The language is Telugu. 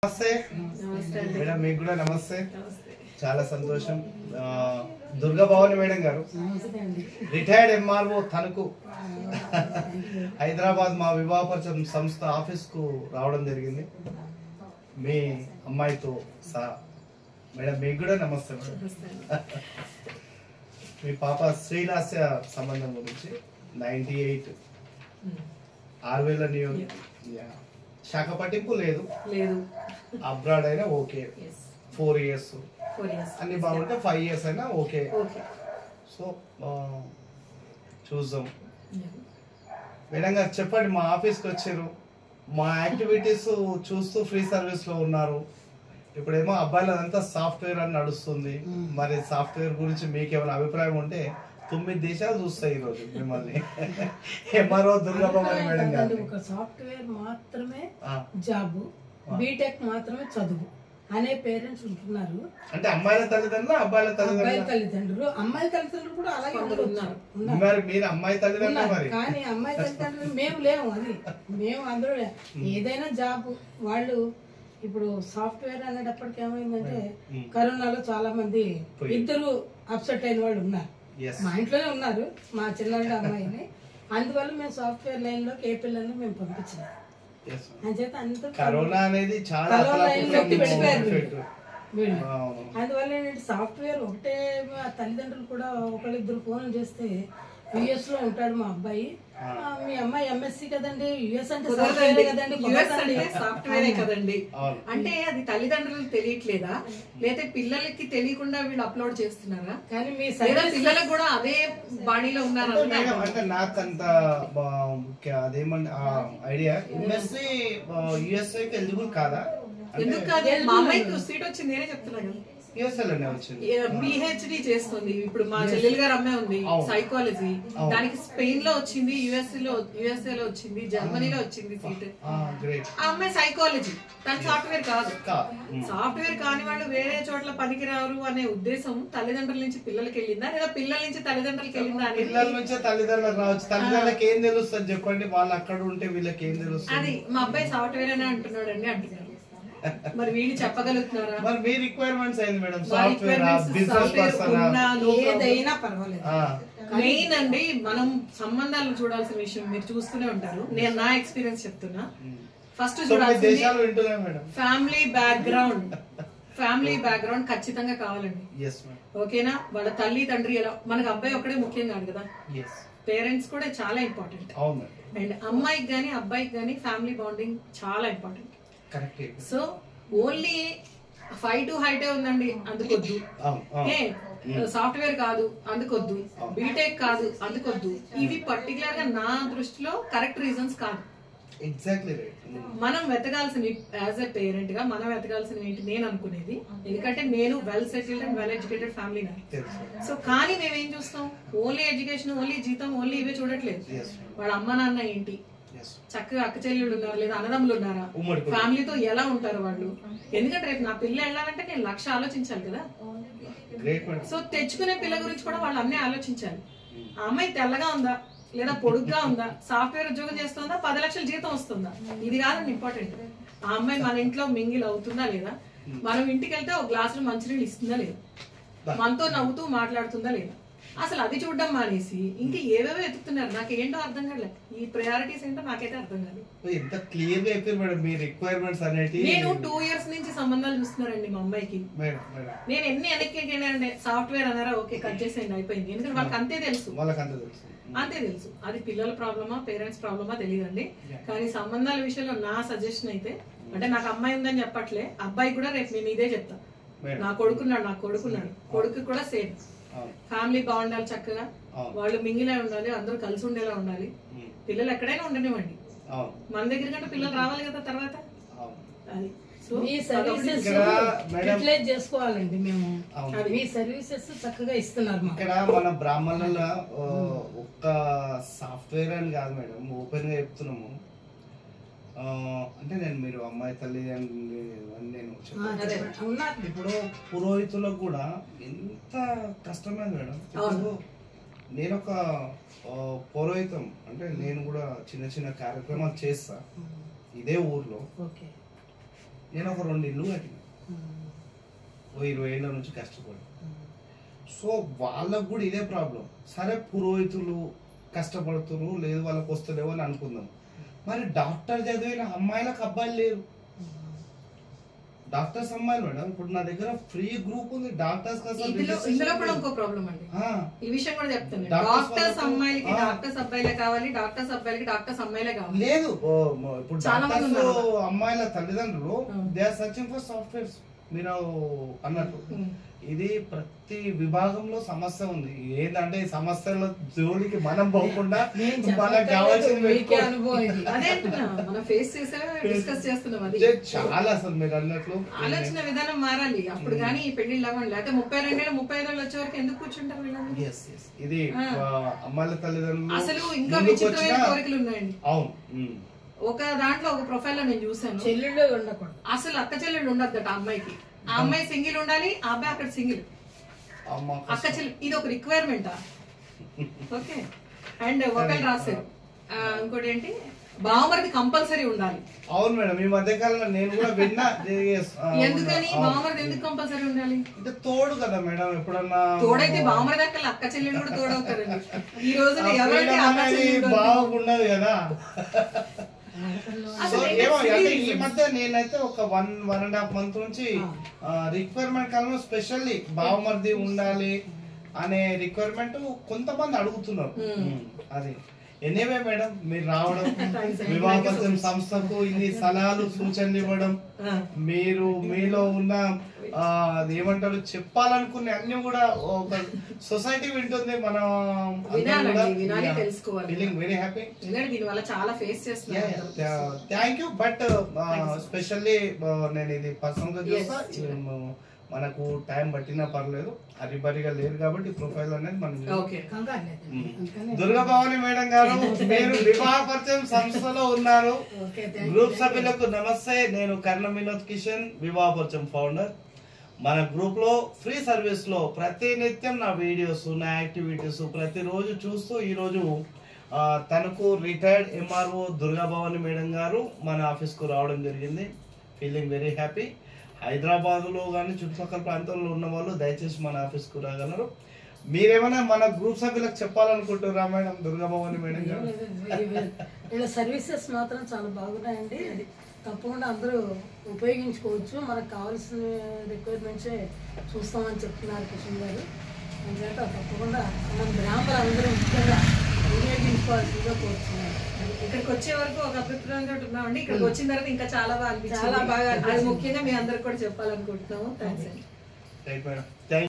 నమస్తే మేడం, మీకు కూడా నమస్తే. చాలా సంతోషం. దుర్గా భవాని మేడం గారు రిటైర్డ్ ఎంఆర్ఓ తణుకు హైదరాబాద్ మా వివాహ పరిచయం సంస్థ ఆఫీస్ కు రావడం జరిగింది మీ అమ్మాయితో సహా. మేడం మీకు కూడా నమస్తే. మీ పాప శ్రీలాస్య సంబంధం గురించి 98 6,000 నియోజక శాఖ పట్టింపు లేదు, అబ్రాడ్ అయినా ఓకే, 4 years అన్ని బాగుంటే 5 years అయినా ఓకే. సో చూద్దాం. మేడం గారు చెప్పండి, మా ఆఫీస్కి వచ్చారు, మా యాక్టివిటీస్ చూస్తూ ఫ్రీ సర్వీస్ లో ఉన్నారు. ఇప్పుడేమో అబ్బాయిలదంతా సాఫ్ట్వేర్ అని నడుస్తుంది. మరి సాఫ్ట్వేర్ గురించి మీకేమైనా అభిప్రాయం ఉంటే 9 దేశాలు చూస్తాయి ఈరోజు మిమ్మల్ని. ఎంఆర్ఓ దుర్గా భవాని మేడం గారు ఒక సాఫ్ట్వేర్ మాత్రమే జాబ్, బీటెక్ మాత్రమే చదువు అనే పేరెంట్స్ ఉంటున్నారు. అంటే అమ్మాయిల తల్లిదండ్రులు, అబ్బాయిల తల్లిదండ్రులు, అమ్మాయి తల్లిదండ్రులు కూడా అలాగే ఉన్నారు. మరి మీరు అమ్మాయి తల్లిదండ్రులు మరి, కానీ అమ్మాయి తల్లిదండ్రులు మేము లేము. అది మేము అందరూ ఏదైనా జాబ్ వాళ్ళు. ఇప్పుడు సాఫ్ట్వేర్ అనేటప్పటికి ఏమైందంటే కరోనాలో చాలా మంది ఇద్దరు అప్సెట్ అయిన వాళ్ళు ఉన్నారు. మా ఇంట్లోనే ఉన్నారు, మా చిన్న అమ్మాయిని. అందువల్ల మేము సాఫ్ట్వేర్ లైన్ లోకి ఏ పిల్లల్ని మేము పంపించాము. కరోనా అనేది చాలా అందువల్ల ఏంటంటే సాఫ్ట్వేర్ ఒకటే. తల్లిదండ్రులు కూడా ఒకళ్ళిద్దరు ఫోన్లు చేస్తే యుఎస్ లో ఉంటాడు మా అబ్బాయి, మీ అమ్మాయి ఎంఎస్సి కదండి, యుఎస్ అంటే సాఫ్ట్వేరే కదండి అంటే అది తల్లిదండ్రులకు తెలియట్లేదా, లేదా పిల్లలకి తెలియకుండా వీళ్ళు అప్లోడ్ చేస్తున్నారా? కానీ మీ పిల్లలకు కూడా అదే బాడీలో ఉన్నారు. అంటే నాకంత అదేమన్నా ఐడియా, ఎంఎస్సి యుఎస్ఏకి ఎలిజిబుల్ కాదా? ఎందుకు కాదు, మా అమ్మాయికి సీట్ వచ్చింది, నేనే చెప్తున్నా కదా. పిహెచ్డి చేస్తుంది ఇప్పుడు. మా చెల్లెలు గారు అమ్మాయి ఉంది సైకాలజీ, దానికి స్పెయిన్ లో వచ్చింది, యుఎస్ఏ లో వచ్చింది, జర్మనీలో వచ్చింది సీట్. ఆ అమ్మాయి సైకాలజీ, తన సాఫ్ట్వేర్ కాదు. సాఫ్ట్వేర్ కాని వాళ్ళు వేరే చోట్ల పనికిరారు అనే ఉద్దేశం తల్లిదండ్రుల నుంచి పిల్లలకి వెళ్ళిందా, లేదా పిల్లల నుంచి తల్లిదండ్రులకి వెళ్ళిందా? పిల్లల నుంచి తల్లిదండ్రులకు రావచ్చు. తల్లిదండ్రులకు ఏం తెలుస్తుంది చెప్పండి, వాళ్ళు అక్కడ ఉంటే వీళ్ళకి ఏం తెలుస్తుంది? అది మా అబ్బాయి సాఫ్ట్వేర్ అనే అంటున్నాడు అండి అంటున్నారు. మరి వీళ్ళు చెప్పగలుగుతున్నారా? మరి మీ రిక్వైర్మెంట్స్ ఏంది మేడం? సాఫ్ట్వేర్ బిజినెస్ పర్సన్ ఏదైనా పర్వాలేదు. మెయిన్ అండి మనం సంబంధాలు చూడాల్సిన విషయం మీరు చూస్తూనే ఉంటారు. నేను నా ఎక్స్పీరియన్స్ చెప్తున్నా. ఫస్ట్ చూడాల్సింది ఫ్యామిలీ బ్యాక్గ్రౌండ్. ఫ్యామిలీ బ్యాక్గ్రౌండ్ ఖచ్చితంగా కావాలండి. ఓకేనా? వాళ్ళ తల్లి తండ్రి ఎలా, మనకు అబ్బాయి ఒక్కడే ముఖ్యం కాదు కదా, పేరెంట్స్ కూడా చాలా ఇంపార్టెంట్. అండ్ అమ్మాయికి గానీ అబ్బాయికి గానీ ఫ్యామిలీ బాండింగ్ చాలా ఇంపార్టెంట్. సో ఓన్లీ 5 to హైటే ఉందండి అందుకొద్దు, సాఫ్ట్వేర్ కాదు అందుకొద్దు, బీటెక్ కాదు అందుకొద్దు. ఇవి పర్టికులర్ గా నా దృష్టిలో కరెక్ట్ రీజన్స్ కాదు. మనం వెతకాల్సిన యాజ్ ఎ పేరెంట్ గా మనం వెతకాల్సిన ఏంటి నేను అనుకునేది, ఎందుకంటే నేను well settled and well educated family నాకు. సో కానీ మేమేం చూస్తాం, ఓన్లీ ఎడ్యుకేషన్, ఓన్లీ జీతం, ఓన్లీ ఇవే చూడట్లేదు. వాళ్ళ అమ్మ నాన్న ఏంటి, చక్కగా అక్క చెల్లెళ్ళు ఉన్నారు లేదా అన్నదమ్ములు ఉన్నారా, ఫ్యామిలీతో ఎలా ఉంటారు వాళ్ళు. ఎందుకంటే రేపు నా పిల్ల వెళ్ళాలంటే నేను 1,00,000 ఆలోచించాలి కదా. సో తెచ్చుకునే పిల్ల గురించి కూడా వాళ్ళు అన్నీ ఆలోచించాలి. ఆ అమ్మాయి తెల్లగా ఉందా లేదా పొడుగ్గా ఉందా, సాఫ్ట్వేర్ ఉద్యోగం చేస్తుందా, 10 లక్షల జీతం వస్తుందా, ఇది కాదండి ఇంపార్టెంట్. ఆ అమ్మాయి మన ఇంట్లో మింగిల్ అవుతుందా లేదా, మనం ఇంటికి వెళ్తే ఒక గ్లాసులో మంచినీళ్ళు ఇస్తుందా లేదా, మనతో నవ్వుతూ మాట్లాడుతుందా లేదా, అసలు అది చూడడం మానేసి ఇంకా ఏవేవో ఎత్తుతున్నారు. నాకు ఏంటో అర్థం కాలేదు, ఈ ప్రయారిటీస్ ఏంటో నాకైతే అర్థం కాలేదు. నేను 2 years నుంచి సంబంధాలు చూస్తున్నారండి మా అమ్మాయికి. నేను ఎన్ని వెనక్కి సాఫ్ట్వేర్ అన్నారా, ఓకే కట్ చేసేయండి అయిపోయింది. ఎందుకంటే వాళ్ళకి అంతే తెలుసు, అంతే తెలుసు. అది పిల్లల ప్రాబ్లమా పేరెంట్స్ ప్రాబ్లమా తెలియదండి. కానీ సంబంధాల విషయంలో నా సజెషన్ అయితే, అంటే నాకు అమ్మాయి ఉందని చెప్పట్లే, అబ్బాయి కూడా రేపు నేను ఇదే చెప్తా. నా కొడుకున్నాడు కొడుకు కూడా సేమ్. ఫ్యామిలీ బాగుండాలి, చక్కగా వాళ్ళు మింగిలే ఉండాలి, అందరూ కలిసి ఉండేలా ఉండాలి. పిల్లలు ఎక్కడైనా ఉండనివ్వండి, మన దగ్గర కంటే పిల్లలు రావాలి కదా తర్వాత. అది చేసుకోవాలండి మేము, మీ సర్వీసెస్ చక్కగా ఇస్తున్నారు. ఇక్కడ మన బ్రాహ్మణుల ఒక్క సాఫ్ట్వేర్ అని కాదు మేడం, ఓపెన్ గా చెప్తున్నాము. అంటే నేను మీరు అమ్మాయి తల్లి అని నేను ఇప్పుడు పురోహితులకు కూడా ఎంత కష్టమైంది మేడం. ఇప్పుడు నేను ఒక పురోహితం, అంటే నేను కూడా చిన్న చిన్న కార్యక్రమాలు చేస్తా ఇదే ఊర్లో. నేను ఒక 2 ఇల్లు కట్టిన, ఓ 20 ఏళ్ళ నుంచి కష్టపడి. సో వాళ్ళకు కూడా ఇదే ప్రాబ్లం. సరే పురోహితులు కష్టపడుతున్నారు, లేదు వాళ్ళకి వస్తలేవు అని అనుకుందాం. మరి డాక్టర్ చదివిన అమ్మాయిలకు అబ్బాయిలు లేరు, డాక్టర్స్ అమ్మాయిలు మేడం. ఇప్పుడు నా దగ్గర ఫ్రీ గ్రూప్ ఉంది డాక్టర్స్. ఇందులో కూడా ఇంకో ప్రాబ్లం అండి, ఈ విషయం కూడా చెప్తాను. డాక్టర్స్ అమ్మాయిలకి డాక్టర్స్ అబ్బాయిలే కావాలి, డాక్టర్స్ అబ్బాయిలకి డాక్టర్స్ అమ్మాయిలే కావాలి. లేదు, ఇప్పుడు డాక్టర్స్ అమ్మాయిల తల్లిదండ్రులు they are searching for softwares మీరు అన్నట్టు. ఇది ప్రతి విభాగంలో సమస్య ఉంది. ఏంటంటే ఈ సమస్యల జోలికి మనం పోకుండా మనకు కావాల్సింది చాలా అసలు మీరు అన్నట్లు ఆలోచన విధానం మారాలి. అప్పుడు కానీ పెళ్లిళ్ళు అవ్వండి, లేకపోతే 32 ఏళ్ళు 35 వచ్చే వరకు ఎందుకు కూర్చుంటారు వీళ్ళందరూ? ఇది అమ్మాయిల తల్లిదండ్రులు అసలు ఇంకా విచిత్రమైన కోరికలు ఉన్నాయండి. అవును, ఒక దాంట్లో ఒక ప్రొఫైల్ లో నేను చూసాను, చెల్లెళ్ళు ఉండకూడదు, అసలు అక్క చెల్లెళ్ళు ఉండద్దట అమ్మాయికి. ఆ అమ్మాయి సింగిల్ ఉండాలి, ఆ అబ్బాయి అక్కడ సింగిల్. అక్క చెల్లి ఇది ఒక రిక్వైర్మెంట్. ఓకే, అండ్ ఒకళ్ళు రాశారు ఇంకోటి ఏంటి, బావమరిది కంపల్సరీ ఉండాలి. అవును మేడం, ఈ మధ్య కాలంలో నేను కూడా విన్నా. ఎందుకని బావమరిది ఎందుకు కంపల్సరీ ఉండాలి? అంటే తోడు కదా మేడం, ఎప్పుడన్నా తోడైతే బావమరిది అక్క అక్క చెల్లెలు కూడా తోడవుతారండి. ఈ రోజు ఎవరైతే బాగుండదు కదా. ఈ మధ్య నేనైతే ఒక 1.5 month నుంచి రిక్వైర్మెంట్ కాలంలో స్పెషల్లీ బావమరిది ఉండాలి అనే రిక్వైర్మెంట్ కొంతమంది అడుగుతున్నారు. అది ఎనీవే మేడం, మీరు రావడం, వివాహపరిచయం సంస్థకు ఇన్ని సలహాలు సూచనలు ఇవ్వడం, మీరు మీలో ఉన్న ఏమంటారు చెప్పాలనుకునే అన్ని కూడా ఒక సొసైటీ వింటుంది. మనం very happy, thank you. But specially నేను ఇది పర్సనల్ గా చూస్తా, మనకు టైం పట్టినా పర్లేదు, హరిబరిగా లేరు కాబట్టి ప్రొఫైల్ అనేది మనం. దుర్గా భవాని మేడం గారు, మీరు వివాహ పరిచయం సంస్థలో ఉన్నారు. గ్రూప్ సభ్యులకు నమస్తే, నేను కర్ణం వినోద్ కిషన్, వివాహ పరిచయం ఫౌండర్. మన గ్రూప్ లో ఫ్రీ సర్వీస్ లో ప్రతి నిత్యం నా వీడియోస్, నా యాక్టివిటీస్ ప్రతిరోజు చూస్తూ ఈ రోజు తనకు retired MRO Durga Bhavani madam గారు మన ఆఫీస్ కు రావడం జరిగింది. Feeling very happy. హైదరాబాద్ లో కానీ చుట్టుపక్కల ప్రాంతాల్లో ఉన్న వాళ్ళు దయచేసి మన ఆఫీస్ కు రాగలరు. మీరేమైనా మన గ్రూప్ సభ్యులకు చెప్పాలనుకుంటున్నారా మేడం దుర్గా భవాని మేడం గారు? వీళ్ళ సర్వీసెస్ మాత్రం చాలా బాగున్నాయండి, అది తప్పకుండా అందరూ ఉపయోగించుకోవచ్చు. మనకు కావాల్సిన రిక్వైర్మెంట్సే చూస్తామని చెప్తున్నారు కిషన్ గారు. అందుచేత తప్పకుండా మనం గ్రామాలు అందరూ ముఖ్యంగా వినియోగించుకోవాల్సిందిగా కోరుతున్నాను. ఇక్కడికి వచ్చే వరకు ఒక అభిప్రాయంతో ఉన్నామండి, ఇక్కడికి వచ్చిన తర్వాత ఇంకా చాలా బాగా అనిపించింది. అది ముఖ్యంగా మీ అందరికి కూడా చెప్పాలనుకుంటున్నాము. థ్యాంక్స్ అండి.